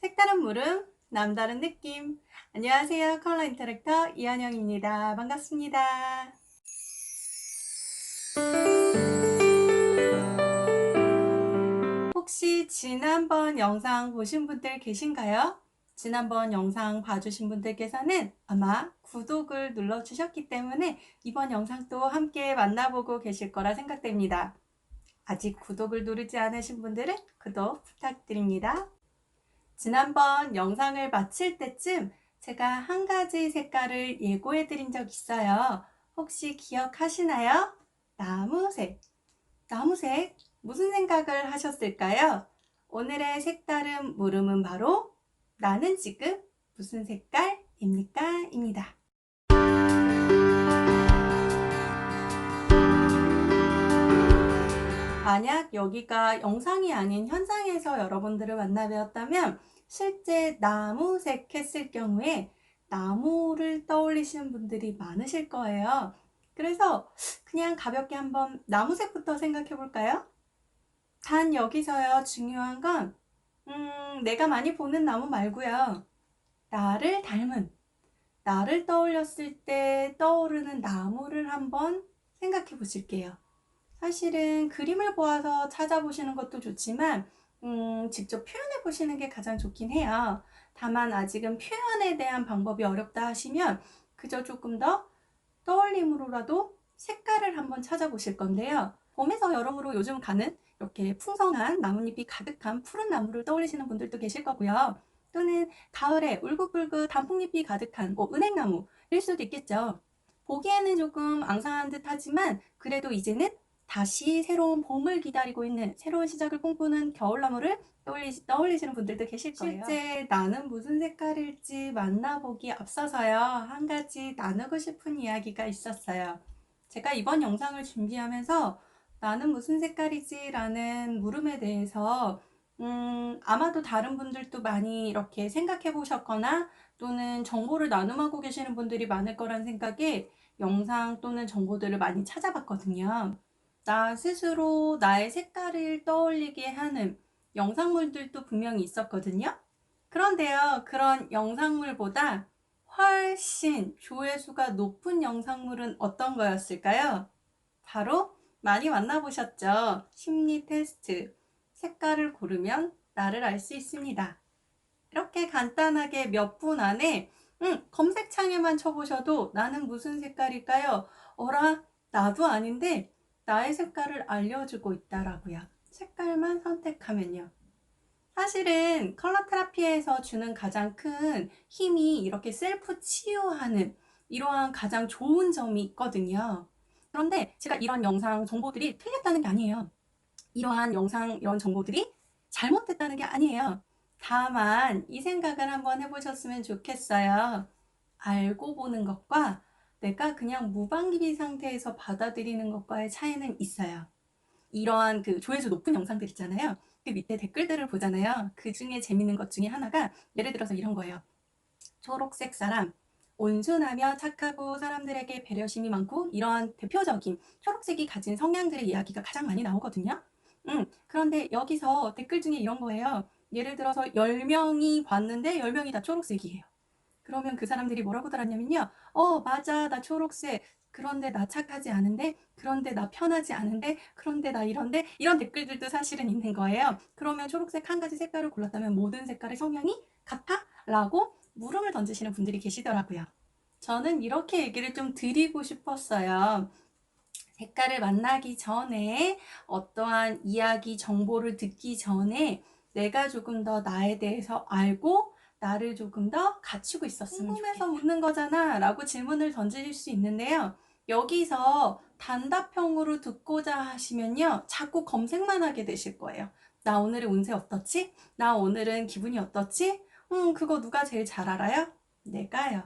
색다른 물음, 남다른 느낌. 안녕하세요. 컬러 인터랙터 이한영입니다. 반갑습니다. 혹시 지난번 영상 보신 분들 계신가요? 지난번 영상 봐주신 분들께서는 아마 구독을 눌러주셨기 때문에 이번 영상도 함께 만나보고 계실 거라 생각됩니다. 아직 구독을 누르지 않으신 분들은 구독 부탁드립니다. 지난번 영상을 마칠 때쯤 제가 한 가지 색깔을 예고해 드린 적 있어요. 혹시 기억하시나요? 나무색. 나무색. 무슨 생각을 하셨을까요? 오늘의 색다른 물음은 바로 나는 지금 무슨 색깔입니까? 입니다. 만약 여기가 영상이 아닌 현장에서 여러분들을 만나 뵈었다면 실제 나무색 했을 경우에 나무를 떠올리시는 분들이 많으실 거예요. 그래서 그냥 가볍게 한번 나무색부터 생각해 볼까요? 단 여기서요, 중요한 건 내가 많이 보는 나무 말고요. 나를 닮은, 나를 떠올렸을 때 떠오르는 나무를 한번 생각해 보실게요. 사실은 그림을 보아서 찾아보시는 것도 좋지만 직접 표현해 보시는 게 가장 좋긴 해요. 다만 아직은 표현에 대한 방법이 어렵다 하시면 그저 조금 더 떠올림으로라도 색깔을 한번 찾아보실 건데요. 봄에서 여름으로 요즘 가는 이렇게 풍성한 나뭇잎이 가득한 푸른 나무를 떠올리시는 분들도 계실 거고요. 또는 가을에 울긋불긋 단풍잎이 가득한 은행나무일 수도 있겠죠. 보기에는 조금 앙상한 듯 하지만 그래도 이제는 다시 새로운 봄을 기다리고 있는 새로운 시작을 꿈꾸는 겨울나무를 떠올리시는 분들도 계실 거예요. 실제 나는 무슨 색깔일지 만나보기 앞서서요. 한 가지 나누고 싶은 이야기가 있었어요. 제가 이번 영상을 준비하면서 나는 무슨 색깔이지? 라는 물음에 대해서 아마도 다른 분들도 많이 이렇게 생각해 보셨거나 또는 정보를 나눔하고 계시는 분들이 많을 거란 생각에 영상 또는 정보들을 많이 찾아봤거든요. 나 스스로 나의 색깔을 떠올리게 하는 영상물들도 분명히 있었거든요. 그런데요, 그런 영상물보다 훨씬 조회수가 높은 영상물은 어떤 거였을까요? 바로 많이 만나보셨죠? 심리 테스트. 색깔을 고르면 나를 알 수 있습니다. 이렇게 간단하게 몇 분 안에 검색창에만 쳐보셔도 나는 무슨 색깔일까요? 어라, 나도 아닌데 나의 색깔을 알려주고 있다라고요. 색깔만 선택하면요. 사실은 컬러 테라피에서 주는 가장 큰 힘이 이렇게 셀프 치유하는 이러한 가장 좋은 점이 있거든요. 그런데 제가 이런 영상 정보들이 틀렸다는 게 아니에요. 이러한 영상, 이런 정보들이 잘못됐다는 게 아니에요. 다만 이 생각을 한번 해보셨으면 좋겠어요. 알고 보는 것과 내가 그냥 무방비 상태에서 받아들이는 것과의 차이는 있어요. 이러한 그 조회수 높은 영상들 있잖아요. 그 밑에 댓글들을 보잖아요. 그 중에 재밌는 것 중에 하나가 예를 들어서 이런 거예요. 초록색 사람, 온순하며 착하고 사람들에게 배려심이 많고 이러한 대표적인 초록색이 가진 성향들의 이야기가 가장 많이 나오거든요. 그런데 여기서 댓글 중에 이런 거예요. 예를 들어서 10명이 봤는데 10명이 다 초록색이에요. 그러면 그 사람들이 뭐라고 달았냐면요. 맞아. 나 초록색. 그런데 나 착하지 않은데, 그런데 나 편하지 않은데, 그런데 나 이런데, 이런 댓글들도 사실은 있는 거예요. 그러면 초록색 한 가지 색깔을 골랐다면 모든 색깔의 성향이 같아? 라고 물음을 던지시는 분들이 계시더라고요. 저는 이렇게 얘기를 좀 드리고 싶었어요. 색깔을 만나기 전에 어떠한 이야기, 정보를 듣기 전에 내가 조금 더 나에 대해서 알고 나를 조금 더 갖추고 있었으면 좋겠다. 궁금해서 묻는 거잖아 라고 질문을 던질 수 있는데요. 여기서 단답형으로 듣고자 하시면요. 자꾸 검색만 하게 되실 거예요. 나 오늘의 운세 어떻지? 나 오늘은 기분이 어떻지? 그거 누가 제일 잘 알아요? 내가요.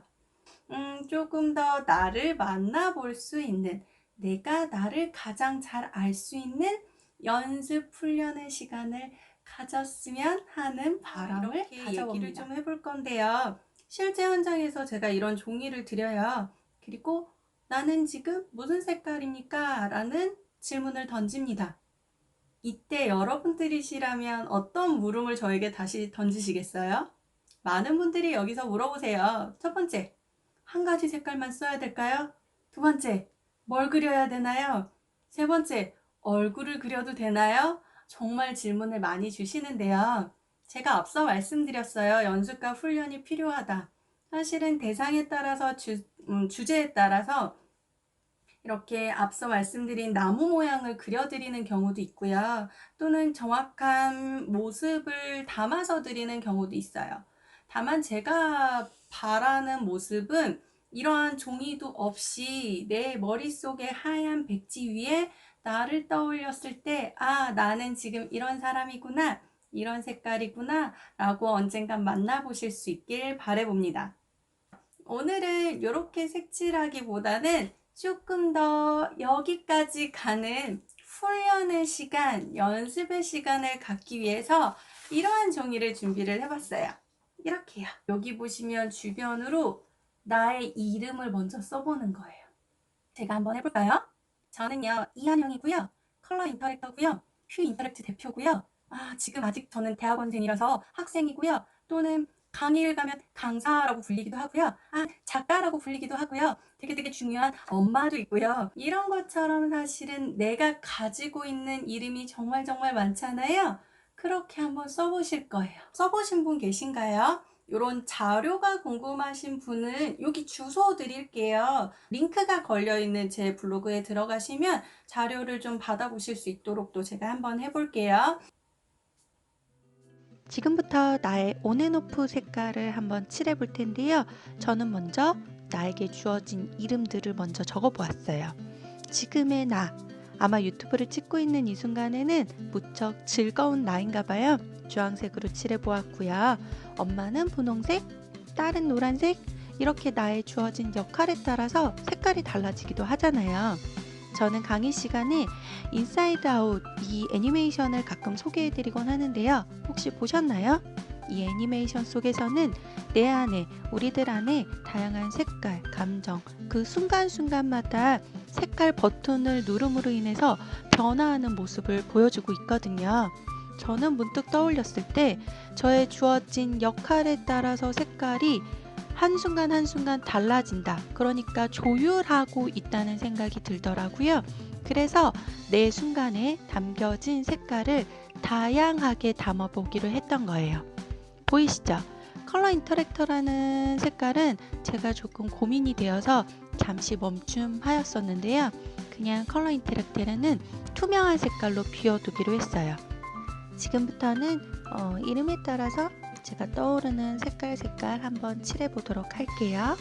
조금 더 나를 만나볼 수 있는, 내가 나를 가장 잘 알 수 있는 연습 훈련의 시간을 가졌으면 하는 바람을 가져봅니다. 얘기를 좀 해볼 건데요. 실제 현장에서 제가 이런 종이를 드려요. 그리고 나는 지금 무슨 색깔입니까? 라는 질문을 던집니다. 이때 여러분들이시라면 어떤 물음을 저에게 다시 던지시겠어요? 많은 분들이 여기서 물어보세요. 첫 번째, 한 가지 색깔만 써야 될까요? 두 번째, 뭘 그려야 되나요? 세 번째, 얼굴을 그려도 되나요? 정말 질문을 많이 주시는데요. 제가 앞서 말씀드렸어요. 연습과 훈련이 필요하다. 사실은 대상에 따라서 주제에 따라서 이렇게 앞서 말씀드린 나무 모양을 그려드리는 경우도 있고요. 또는 정확한 모습을 담아서 드리는 경우도 있어요. 다만 제가 바라는 모습은 이러한 종이도 없이 내 머릿속에 하얀 백지 위에 나를 떠올렸을 때, 아, 나는 지금 이런 사람이구나, 이런 색깔이구나 라고 언젠간 만나보실 수 있길 바라봅니다. 오늘은 이렇게 색칠하기보다는 조금 더 여기까지 가는 훈련의 시간, 연습의 시간을 갖기 위해서 이러한 종이를 준비를 해봤어요. 이렇게요. 여기 보시면 주변으로 나의 이름을 먼저 써보는 거예요. 제가 한번 해볼까요? 저는요, 이한영이고요. 컬러 인터랙터고요. 휴 인터랙트 대표고요. 지금 아직 저는 대학원생이라서 학생이고요. 또는 강의를 가면 강사라고 불리기도 하고요. 작가라고 불리기도 하고요. 되게 중요한 엄마도 있고요. 이런 것처럼 사실은 내가 가지고 있는 이름이 정말 많잖아요. 그렇게 한번 써보실 거예요. 써보신 분 계신가요? 이런 자료가 궁금하신 분은 여기 주소 드릴게요. 링크가 걸려있는 제 블로그에 들어가시면 자료를 좀 받아보실 수 있도록 또 제가 한번 해볼게요. 지금부터 나의 온앤오프 색깔을 한번 칠해 볼 텐데요. 저는 먼저 나에게 주어진 이름들을 먼저 적어 보았어요. 지금의 나, 아마 유튜브를 찍고 있는 이 순간에는 무척 즐거운 나인가 봐요. 주황색으로 칠해 보았고요. 엄마는 분홍색, 딸은 노란색, 이렇게 나의 주어진 역할에 따라서 색깔이 달라지기도 하잖아요. 저는 강의 시간에 인사이드 아웃 이 애니메이션을 가끔 소개해드리곤 하는데요. 혹시 보셨나요? 이 애니메이션 속에서는 내 안에, 우리들 안에 다양한 색깔, 감정, 그 순간순간마다 색깔 버튼을 누름으로 인해서 변화하는 모습을 보여주고 있거든요. 저는 문득 떠올렸을 때 저의 주어진 역할에 따라서 색깔이 한순간 한순간 달라진다. 그러니까 조율하고 있다는 생각이 들더라고요. 그래서 내 순간에 담겨진 색깔을 다양하게 담아보기로 했던 거예요. 보이시죠? 컬러 인터랙터라는 색깔은 제가 조금 고민이 되어서 잠시 멈춤하였었는데요. 그냥 컬러 인터랙터는 투명한 색깔로 비워두기로 했어요. 지금부터는 이름에 따라서 제가 떠오르는 색깔 한번 칠해 보도록 할게요.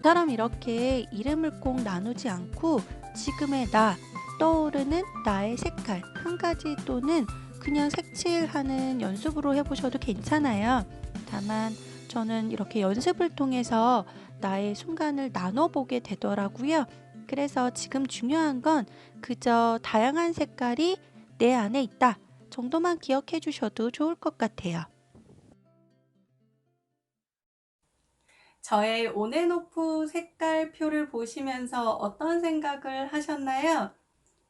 처럼 이렇게 이름을 꼭 나누지 않고 지금의 나, 떠오르는 나의 색깔 한 가지 또는 그냥 색칠하는 연습으로 해보셔도 괜찮아요. 다만 저는 이렇게 연습을 통해서 나의 순간을 나눠보게 되더라고요. 그래서 지금 중요한 건 그저 다양한 색깔이 내 안에 있다 정도만 기억해 주셔도 좋을 것 같아요. 저의 온앤오프 색깔표를 보시면서 어떤 생각을 하셨나요?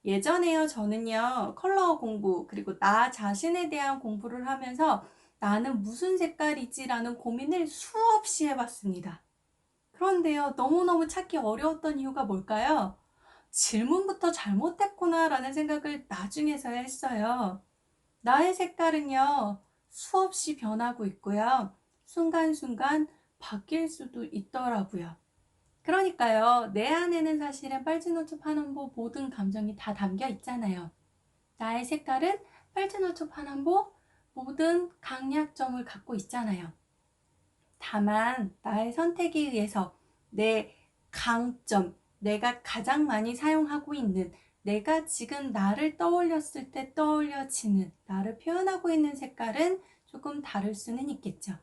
예전에요, 저는요, 컬러 공부, 그리고 나 자신에 대한 공부를 하면서 나는 무슨 색깔이지? 라는 고민을 수없이 해봤습니다. 그런데요, 너무너무 찾기 어려웠던 이유가 뭘까요? 질문부터 잘못했구나 라는 생각을 나중에서야 했어요. 나의 색깔은요, 수없이 변하고 있고요. 순간순간 바뀔 수도 있더라고요. 그러니까요, 내 안에는 사실은 빨주노초 파남보 모든 감정이 다 담겨 있잖아요. 나의 색깔은 빨주노초 파남보 모든 강약점을 갖고 있잖아요. 다만 나의 선택에 의해서 내 강점, 내가 가장 많이 사용하고 있는, 내가 지금 나를 떠올렸을 때 떠올려지는, 나를 표현하고 있는 색깔은 조금 다를 수는 있겠죠.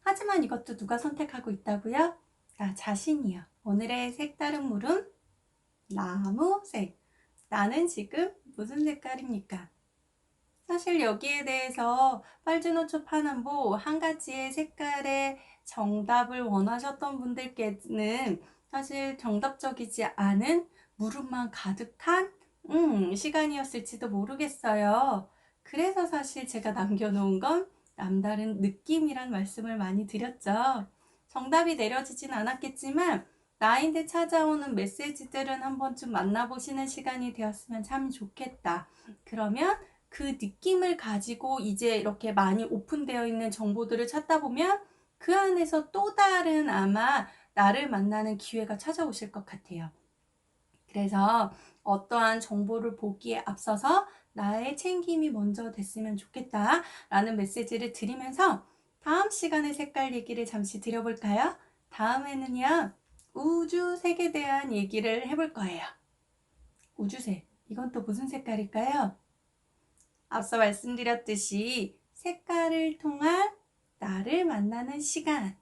하지만 이것도 누가 선택하고 있다고요? 나 자신이요. 오늘의 색다른 물음, 나무색. 나는 지금 무슨 색깔입니까? 사실 여기에 대해서 빨주노초 파남보 한 가지의 색깔의 정답을 원하셨던 분들께는 사실 정답적이지 않은 물음만 가득한 시간이었을지도 모르겠어요. 그래서 사실 제가 남겨놓은 건 남다른 느낌이란 말씀을 많이 드렸죠. 정답이 내려지진 않았겠지만 나인데 찾아오는 메시지들은 한 번쯤 만나보시는 시간이 되었으면 참 좋겠다. 그러면 그 느낌을 가지고 이제 이렇게 많이 오픈되어 있는 정보들을 찾다 보면 그 안에서 또 다른 아마 나를 만나는 기회가 찾아오실 것 같아요. 그래서 어떠한 정보를 보기에 앞서서 나의 챙김이 먼저 됐으면 좋겠다 라는 메시지를 드리면서 다음 시간에 색깔 얘기를 잠시 드려볼까요? 다음에는요, 우주색에 대한 얘기를 해볼 거예요. 우주색, 이건 또 무슨 색깔일까요? 앞서 말씀드렸듯이 색깔을 통한 나를 만나는 시간을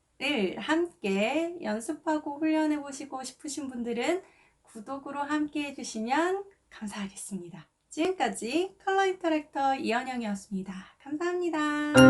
함께 연습하고 훈련해 보시고 싶으신 분들은 구독으로 함께 해주시면 감사하겠습니다. 지금까지 컬러 인터랙터 이현영이었습니다. 감사합니다.